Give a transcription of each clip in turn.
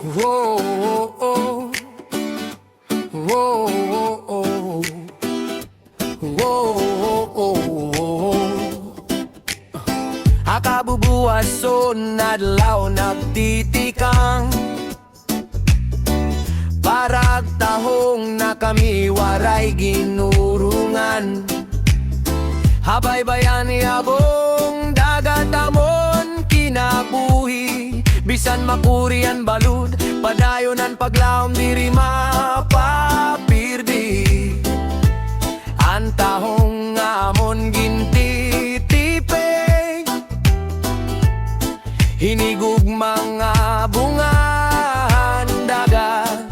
Whoa, oh, whoa, oh, whoa, oh. Akabubuwason adlaw nagtitikang parag tahong na kami waray ginurungan. Habay bayani abong dagat amon kinabuhi, bisan makurian balud padayonan paglaom diri mapapirdi. Ang tahong amon gintitipe, hinigug mga bungan dagat,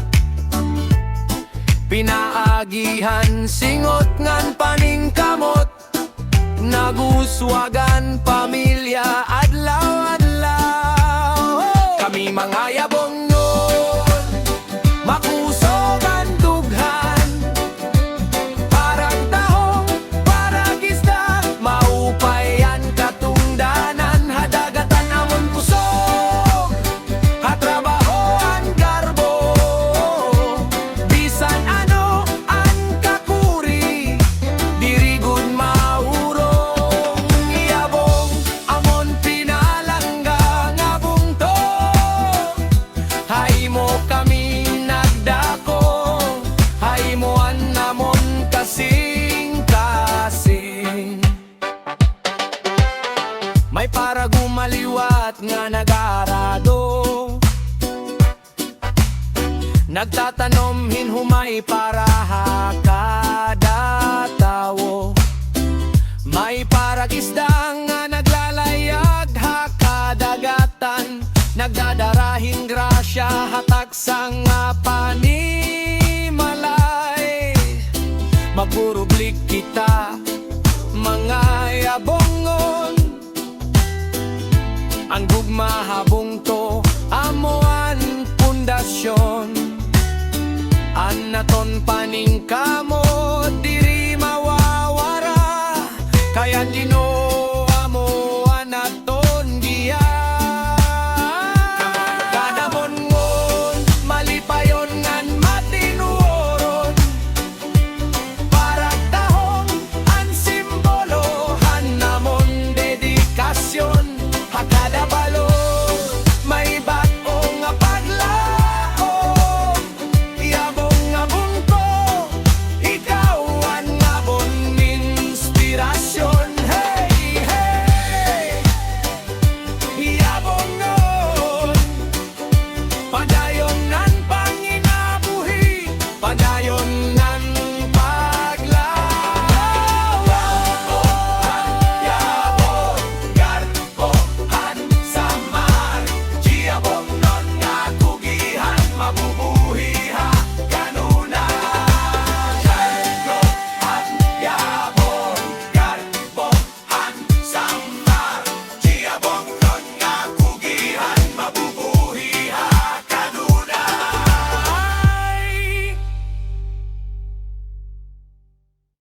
pinaagihan singot ngan paningkamot, naguswagan pamilya adlaw-adlaw. Kami mga yabong nun, makusogan dughan, parang tahong, parang isda, maupayan katungdanan, hadagatan amon kusog, hatrabahoan garbo, bisan ano ang kakuri, dirigud maurong iyabong, amon pinalangga nga bungto, hay mo kami nagdako, hay mo namon kasing-kasing. May para gumaliwat nga nag-arado, nagtatanom hinhumay para hakada tawo. May parag isda nga naglalayag hakadagatan, nagdadarahing grasya hatak sang panimalay. Magburublik kita mga yabongon, ang gugmahabong to amoan pundasyon, anaton paningkamo